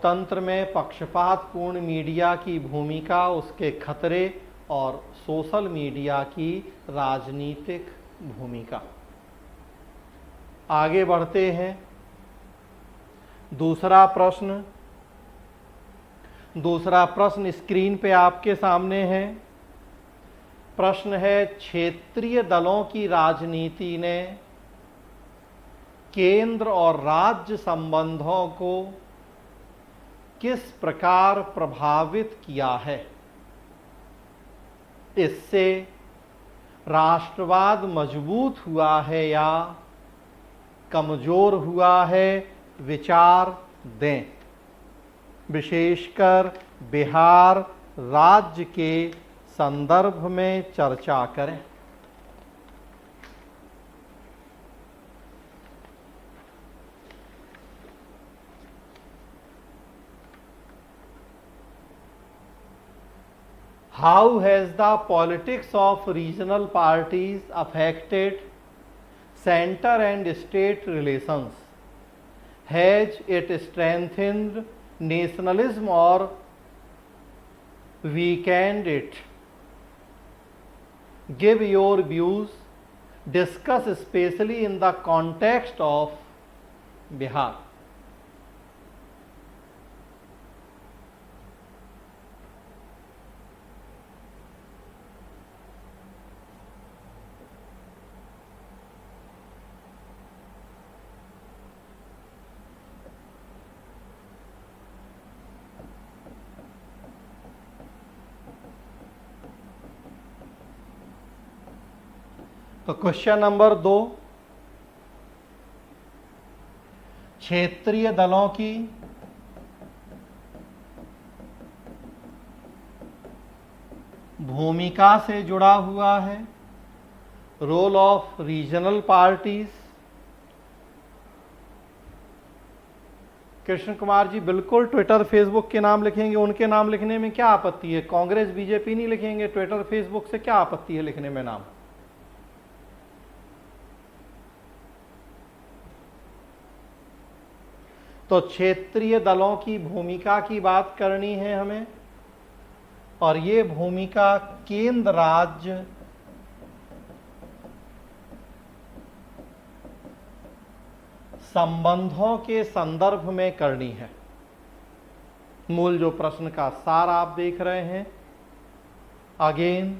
लोकतंत्र में पक्षपातपूर्ण मीडिया की भूमिका, उसके खतरे और सोशल मीडिया की राजनीतिक भूमिका। आगे बढ़ते हैं। दूसरा प्रश्न स्क्रीन पे आपके सामने है। प्रश्न है, क्षेत्रीय दलों की राजनीति ने केंद्र और राज्य संबंधों को किस प्रकार प्रभावित किया है? इससे राष्ट्रवाद मजबूत हुआ है या कमजोर हुआ है? विचार दें। विशेषकर बिहार राज्य के संदर्भ में चर्चा करें। How has the politics of regional parties affected center and state relations? Has it strengthened nationalism or weakened it? Give your views. Discuss especially in the context of Bihar. तो क्वेश्चन नंबर 2, क्षेत्रीय दलों की भूमिका से जुड़ा हुआ है। Role of regional parties. Krishna Kumar ji बिल्कुल ट्विटर फेसबुक के नाम लिखेंगे, उनके नाम लिखने में क्या आपत्ति है? कांग्रेस बीजेपी नहीं लिखेंगे, ट्विटर फेसबुक से क्या आपत्ति है लिखने में नाम? तो क्षेत्रीय दलों की भूमिका की बात करनी है हमें, और ये भूमिका केंद्र राज्य संबंधों के संदर्भ में करनी है। मूल जो प्रश्न का सार आप देख रहे हैं, अगेन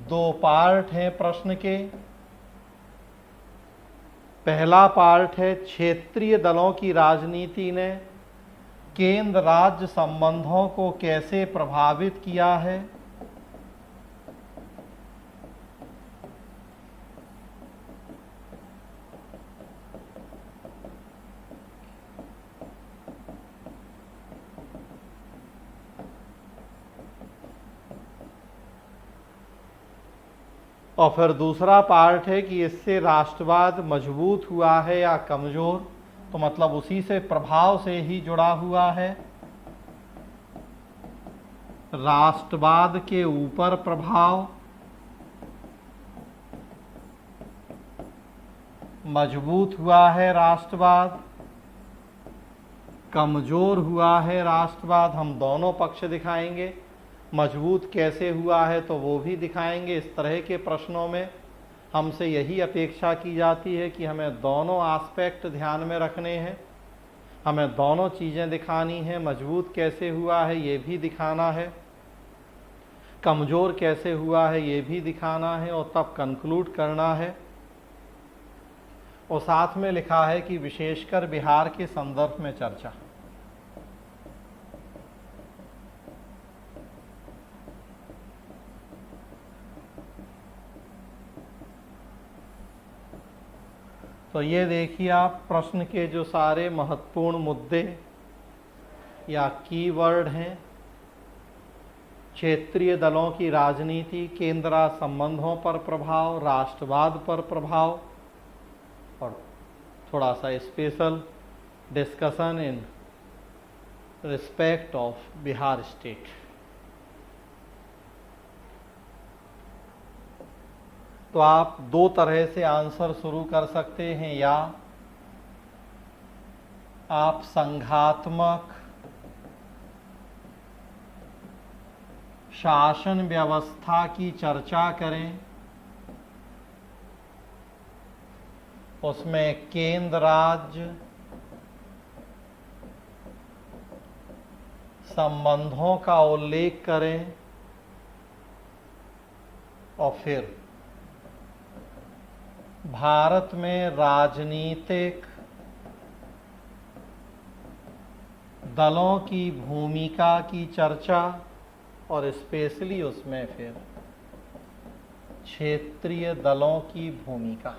2 पार्ट हैं प्रश्न के। पहला पार्ट है, क्षेत्रीय दलों की राजनीति ने केंद्र राज्य संबंधों को कैसे प्रभावित किया है। और फिर दूसरा पार्ट है कि इससे राष्ट्रवाद मजबूत हुआ है या कमजोर, तो मतलब उसी से प्रभाव से ही जुड़ा हुआ है। राष्ट्रवाद के ऊपर प्रभाव, मजबूत हुआ है राष्ट्रवाद, कमजोर हुआ है राष्ट्रवाद। हम दोनों पक्ष दिखाएंगे। मजबूत कैसे हुआ है तो वो भी दिखाएंगे। इस तरह के प्रश्नों में हमसे यही अपेक्षा की जाती है कि हमें दोनों एस्पेक्ट ध्यान में रखने हैं, हमें दोनों चीज़ें दिखानी हैं। मजबूत कैसे हुआ है ये भी दिखाना है, कमज़ोर कैसे हुआ है ये भी दिखाना है, और तब कंक्लूड करना है। और साथ में लिखा है कि विशेषकर बिहार के संदर्भ में चर्चा। तो ये देखिए आप, प्रश्न के जो सारे महत्वपूर्ण मुद्दे या कीवर्ड हैं, क्षेत्रीय दलों की राजनीति, केंद्र संबंधों पर प्रभाव, राष्ट्रवाद पर प्रभाव, और थोड़ा सा special discussion in respect of Bihar state. तो आप 2 तरह से आंसर शुरू कर सकते हैं, या आप संघात्मक शासन व्यवस्था की चर्चा करें, उसमें केंद्र राज्य संबंधों का उल्लेख करें और फिर भारत में राजनीतिक दलों की भूमिका की चर्चा और स्पेशली उसमें फिर क्षेत्रीय दलों की भूमिका।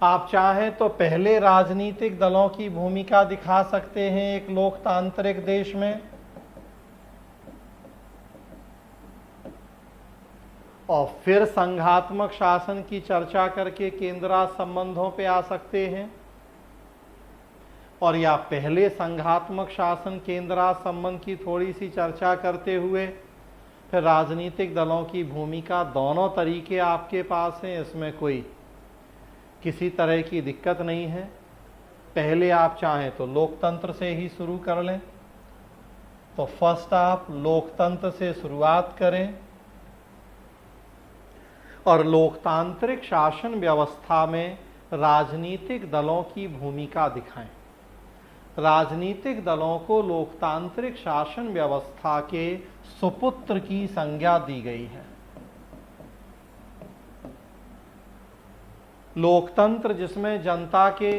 आप चाहें तो पहले राजनीतिक दलों की भूमिका दिखा सकते हैं एक लोकतांत्रिक देश में, और फिर संघात्मक शासन की चर्चा करके केंद्र राज्य संबंधों पे आ सकते हैं, और या पहले संघात्मक शासन केंद्र राज्य संबंध की थोड़ी सी चर्चा करते हुए फिर राजनीतिक दलों की भूमिका। दोनों तरीके आपके पास हैं, इसमें कोई किसी तरह की दिक्कत नहीं है। पहले आप चाहें तो लोकतंत्र से ही शुरू कर लें, तो फर्स्ट आप लोकतंत्र से शुरुआत करें और लोकतांत्रिक शासन व्यवस्था में राजनीतिक दलों की भूमिका दिखाएं। राजनीतिक दलों को लोकतांत्रिक शासन व्यवस्था के सुपुत्र की संज्ञा दी गई है। लोकतंत्र जिसमें जनता के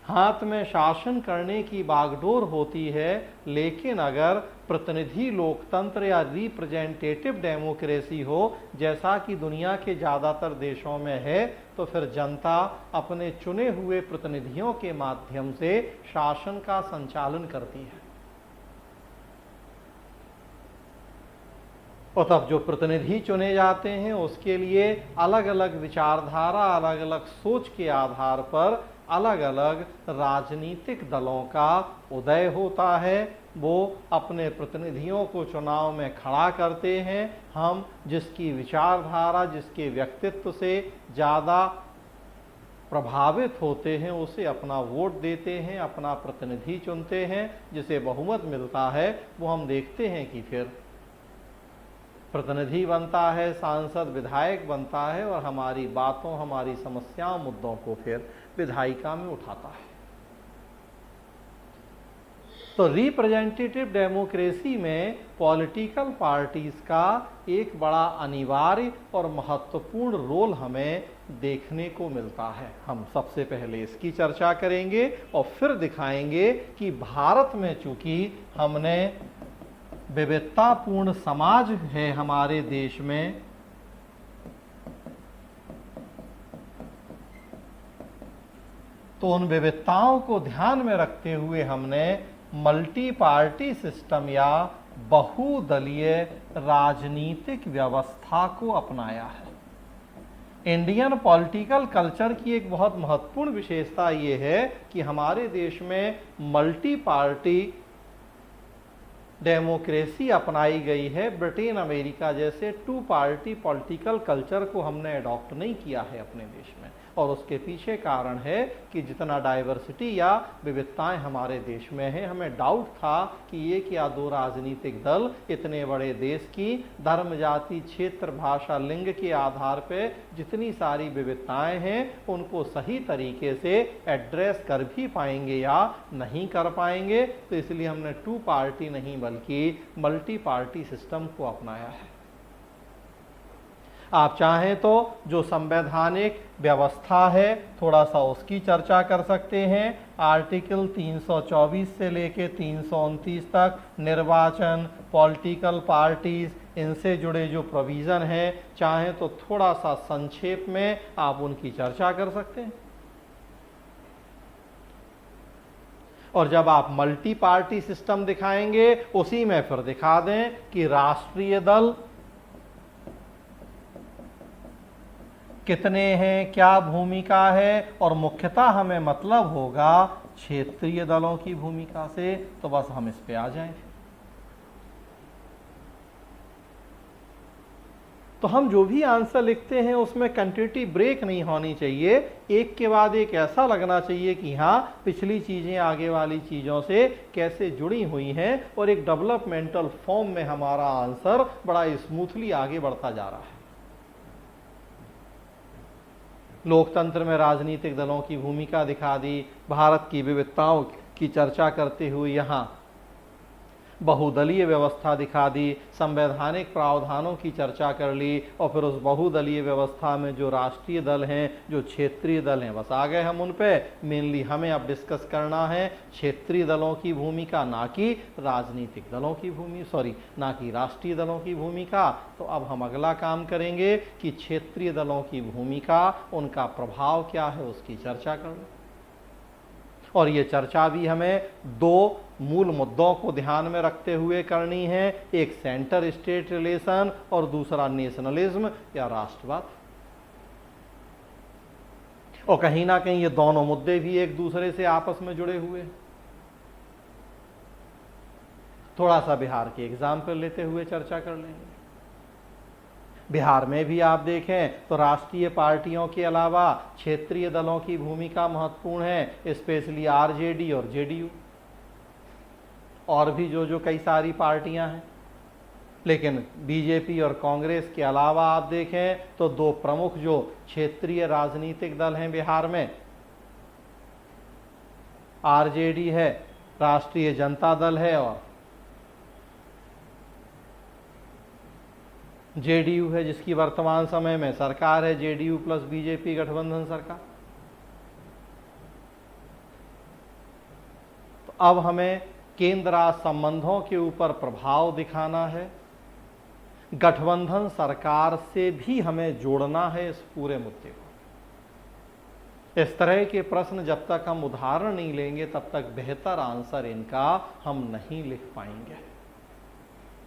हाथ में शासन करने की बागडोर होती है, लेकिन अगर प्रतिनिधि लोकतंत्र या रिप्रेजेंटेटिव डेमोक्रेसी हो, जैसा कि दुनिया के ज़्यादातर देशों में है, तो फिर जनता अपने चुने हुए प्रतिनिधियों के माध्यम से शासन का संचालन करती है। और तब जो प्रतिनिधि चुने जाते हैं उसके लिए अलग अलग विचारधारा, अलग अलग सोच के आधार पर अलग अलग राजनीतिक दलों का उदय होता है। वो अपने प्रतिनिधियों को चुनाव में खड़ा करते हैं। हम जिसकी विचारधारा, जिसके व्यक्तित्व से ज़्यादा प्रभावित होते हैं, उसे अपना वोट देते हैं, अपना प्रतिनिधि चुनते हैं। जिसे बहुमत मिलता है वो हम देखते हैं कि फिर प्रतिनिधि बनता है, सांसद विधायक बनता है और हमारी बातों, हमारी समस्याओं, मुद्दों को फिर विधायिका में उठाता है। तो रिप्रेजेंटेटिव डेमोक्रेसी में पॉलिटिकल पार्टीज का एक बड़ा अनिवार्य और महत्वपूर्ण रोल हमें देखने को मिलता है। हम सबसे पहले इसकी चर्चा करेंगे और फिर दिखाएंगे कि भारत में चूंकि हमने विविधतापूर्ण समाज है हमारे देश में, तो उन विविधताओं को ध्यान में रखते हुए हमने मल्टी पार्टी सिस्टम या बहुदलीय राजनीतिक व्यवस्था को अपनाया है। इंडियन पॉलिटिकल कल्चर की एक बहुत महत्वपूर्ण विशेषता ये है कि हमारे देश में मल्टी पार्टी डेमोक्रेसी अपनाई गई है। ब्रिटेन, अमेरिका जैसे टू पार्टी पॉलिटिकल कल्चर को हमने अडॉप्ट नहीं किया है अपने देश में, और उसके पीछे कारण है कि जितना डाइवर्सिटी या विविधताएं हमारे देश में है, हमें डाउट था कि एक या दो राजनीतिक दल इतने बड़े देश की धर्म, जाति, क्षेत्र, भाषा, लिंग के आधार पर जितनी सारी विविधताएं हैं उनको सही तरीके से एड्रेस कर भी पाएंगे या नहीं कर पाएंगे। तो इसलिए हमने टू पार्टी नहीं बल्कि मल्टी पार्टी सिस्टम को अपनाया है। आप चाहें तो जो संवैधानिक व्यवस्था है थोड़ा सा उसकी चर्चा कर सकते हैं। आर्टिकल 324 से लेके 329 तक निर्वाचन, पॉलिटिकल पार्टीज, इनसे जुड़े जो प्रोविज़न हैं, चाहें तो थोड़ा सा संक्षेप में आप उनकी चर्चा कर सकते हैं। और जब आप मल्टी पार्टी सिस्टम दिखाएंगे, उसी में फिर दिखा दें कि राष्ट्रीय दल कितने हैं, क्या भूमिका है, और मुख्यतः हमें मतलब होगा क्षेत्रीय दलों की भूमिका से। तो बस हम इस पे आ जाएं। तो हम जो भी आंसर लिखते हैं उसमें कंटिन्यूटी ब्रेक नहीं होनी चाहिए, एक के बाद एक ऐसा लगना चाहिए कि हाँ पिछली चीज़ें आगे वाली चीज़ों से कैसे जुड़ी हुई हैं और एक डेवलपमेंटल फॉर्म में हमारा आंसर बड़ा स्मूथली आगे बढ़ता जा रहा है। लोकतंत्र में राजनीतिक दलों की भूमिका दिखा दी, भारत की विविधताओं की चर्चा करते हुए यहाँ बहुदलीय व्यवस्था दिखा दी, संवैधानिक प्रावधानों की चर्चा कर ली और फिर उस बहुदलीय व्यवस्था में जो राष्ट्रीय दल हैं, जो क्षेत्रीय दल हैं, बस आ गए हम उन पे। मेनली हमें अब डिस्कस करना है क्षेत्रीय दलों की भूमिका, ना कि राजनीतिक दलों की ना कि राष्ट्रीय दलों की भूमिका। तो अब हम अगला काम करेंगे कि क्षेत्रीय दलों की भूमिका, उनका प्रभाव क्या है, उसकी चर्चा कर लें। और ये चर्चा भी हमें दो मूल मुद्दों को ध्यान में रखते हुए करनी है, एक सेंटर स्टेट रिलेशन और दूसरा नेशनलिज्म या राष्ट्रवाद। और कहीं ना कहीं ये दोनों मुद्दे भी एक दूसरे से आपस में जुड़े हुए हैं। थोड़ा सा बिहार के एग्जाम्पल लेते हुए चर्चा कर लेंगे। बिहार में भी आप देखें तो राष्ट्रीय पार्टियों के अलावा क्षेत्रीय दलों की भूमिका महत्वपूर्ण है, स्पेशली आरजेडी और जेडीयू, और भी जो कई सारी पार्टियां हैं। लेकिन बीजेपी और कांग्रेस के अलावा आप देखें तो दो प्रमुख जो क्षेत्रीय राजनीतिक दल हैं बिहार में, आरजेडी है, राष्ट्रीय जनता दल है, और जेडीयू है, जिसकी वर्तमान समय में सरकार है, जेडीयू प्लस बीजेपी गठबंधन सरकार। तो अब हमें केंद्र राज्य संबंधों के ऊपर प्रभाव दिखाना है, गठबंधन सरकार से भी हमें जोड़ना है इस पूरे मुद्दे को। इस तरह के प्रश्न जब तक हम उदाहरण नहीं लेंगे तब तक बेहतर आंसर इनका हम नहीं लिख पाएंगे।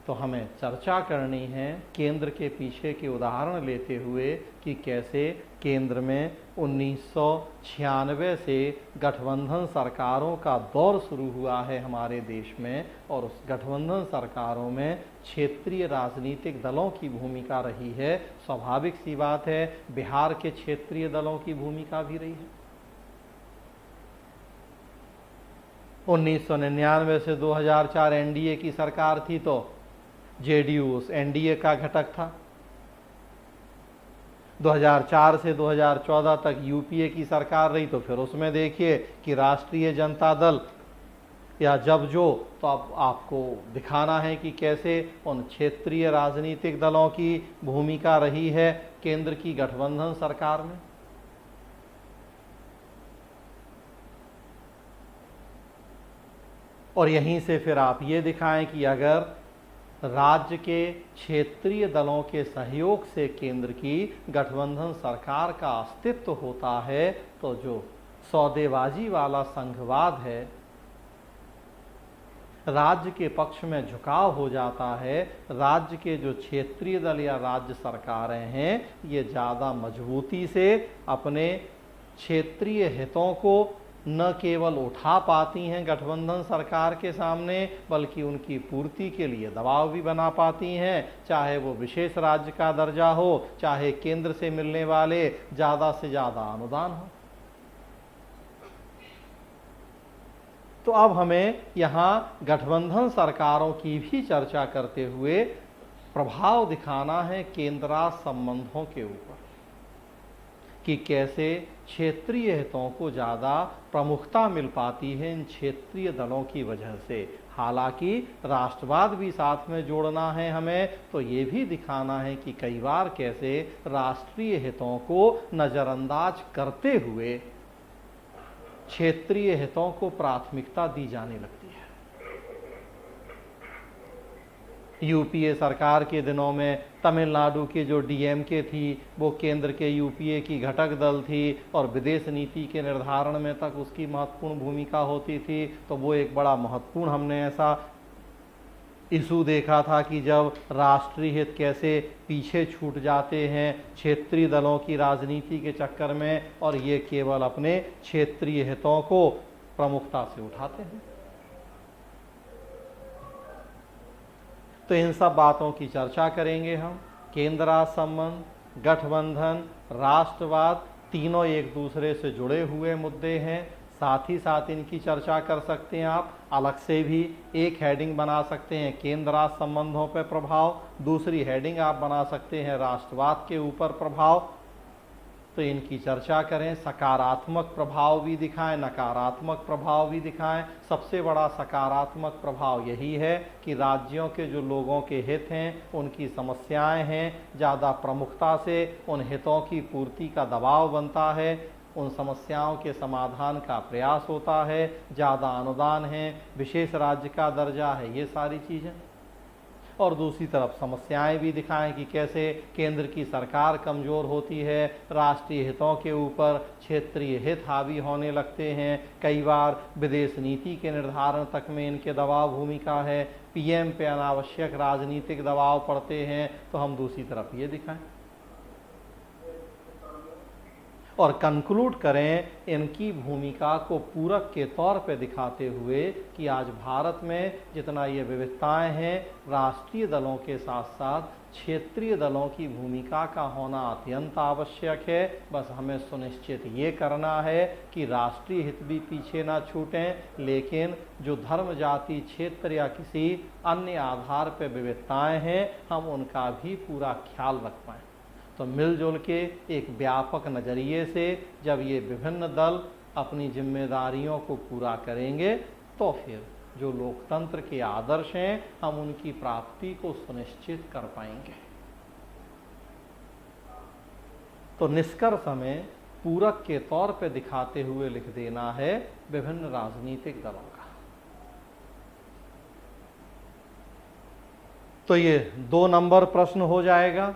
तो हमें चर्चा करनी है केंद्र के पीछे के उदाहरण लेते हुए कि कैसे केंद्र में 1996 से गठबंधन सरकारों का दौर शुरू हुआ है हमारे देश में, और उस गठबंधन सरकारों में क्षेत्रीय राजनीतिक दलों की भूमिका रही है। स्वाभाविक सी बात है बिहार के क्षेत्रीय दलों की भूमिका भी रही है। 1999 से 2004 एनडीए की सरकार थी तो जेडीयू उस एनडीए का घटक था। 2004 से 2014 तक यूपीए की सरकार रही तो फिर उसमें देखिए कि राष्ट्रीय जनता दल या जब जो, तो अब आपको दिखाना है कि कैसे उन क्षेत्रीय राजनीतिक दलों की भूमिका रही है केंद्र की गठबंधन सरकार में। और यहीं से फिर आप ये दिखाएं कि अगर राज्य के क्षेत्रीय दलों के सहयोग से केंद्र की गठबंधन सरकार का अस्तित्व होता है तो जो सौदेबाजी वाला संघवाद है, राज्य के पक्ष में झुकाव हो जाता है, राज्य के जो क्षेत्रीय दल या राज्य सरकारें हैं ये ज़्यादा मजबूती से अपने क्षेत्रीय हितों को न केवल उठा पाती हैं गठबंधन सरकार के सामने, बल्कि उनकी पूर्ति के लिए दबाव भी बना पाती हैं, चाहे वो विशेष राज्य का दर्जा हो, चाहे केंद्र से मिलने वाले ज़्यादा से ज़्यादा अनुदान हो। तो अब हमें यहाँ गठबंधन सरकारों की भी चर्चा करते हुए प्रभाव दिखाना है केंद्र राज्य संबंधों के ऊपर कि कैसे क्षेत्रीय हितों को ज़्यादा प्रमुखता मिल पाती है इन क्षेत्रीय दलों की वजह से। हालांकि राष्ट्रवाद भी साथ में जोड़ना है हमें, तो ये भी दिखाना है कि कई बार कैसे राष्ट्रीय हितों को नज़रअंदाज करते हुए क्षेत्रीय हितों को प्राथमिकता दी जाने लगती है। यूपीए सरकार के दिनों में तमिलनाडु के जो डीएमके थी वो केंद्र के यूपीए की घटक दल थी और विदेश नीति के निर्धारण में तक उसकी महत्वपूर्ण भूमिका होती थी। तो वो एक बड़ा महत्वपूर्ण हमने ऐसा इशू देखा था कि जब राष्ट्रीय हित कैसे पीछे छूट जाते हैं क्षेत्रीय दलों की राजनीति के चक्कर में, और ये केवल अपने क्षेत्रीय हितों को प्रमुखता से उठाते हैं। तो इन सब बातों की चर्चा करेंगे हम केंद्र राष्ट्र संबंध, गठबंधन, राष्ट्रवाद, तीनों एक दूसरे से जुड़े हुए मुद्दे हैं। साथ ही साथ इनकी चर्चा कर सकते हैं आप। अलग से भी एक हेडिंग बना सकते हैं केंद्र राष्ट्र संबंधों पर प्रभाव, दूसरी हेडिंग आप बना सकते हैं राष्ट्रवाद के ऊपर प्रभाव। तो इनकी चर्चा करें, सकारात्मक प्रभाव भी दिखाएं, नकारात्मक प्रभाव भी दिखाएं। सबसे बड़ा सकारात्मक प्रभाव यही है कि राज्यों के जो लोगों के हित हैं, उनकी समस्याएं हैं, ज़्यादा प्रमुखता से उन हितों की पूर्ति का दबाव बनता है, उन समस्याओं के समाधान का प्रयास होता है, ज़्यादा अनुदान है, विशेष राज्य का दर्जा है, ये सारी चीज़ें। और दूसरी तरफ समस्याएं भी दिखाएं कि कैसे केंद्र की सरकार कमज़ोर होती है, राष्ट्रीय हितों के ऊपर क्षेत्रीय हित हावी होने लगते हैं, कई बार विदेश नीति के निर्धारण तक में इनके दबाव भूमिका है, पीएम पे अनावश्यक राजनीतिक दबाव पड़ते हैं। तो हम दूसरी तरफ ये दिखाएं और कंक्लूड करें इनकी भूमिका को पूरक के तौर पे दिखाते हुए कि आज भारत में जितना ये विविधताएं हैं, राष्ट्रीय दलों के साथ साथ क्षेत्रीय दलों की भूमिका का होना अत्यंत आवश्यक है। बस हमें सुनिश्चित ये करना है कि राष्ट्रीय हित भी पीछे ना छूटें, लेकिन जो धर्म, जाति, क्षेत्र या किसी अन्य आधार पर विविधताएं हैं, हम उनका भी पूरा ख्याल रख पाएँ। तो मिलजुल के एक व्यापक नज़रिए से जब ये विभिन्न दल अपनी जिम्मेदारियों को पूरा करेंगे, तो फिर जो लोकतंत्र के आदर्श हैं, हम उनकी प्राप्ति को सुनिश्चित कर पाएंगे। तो निष्कर्ष हमें पूरक के तौर पे दिखाते हुए लिख देना है विभिन्न राजनीतिक दलों का। तो ये 2 नंबर प्रश्न हो जाएगा।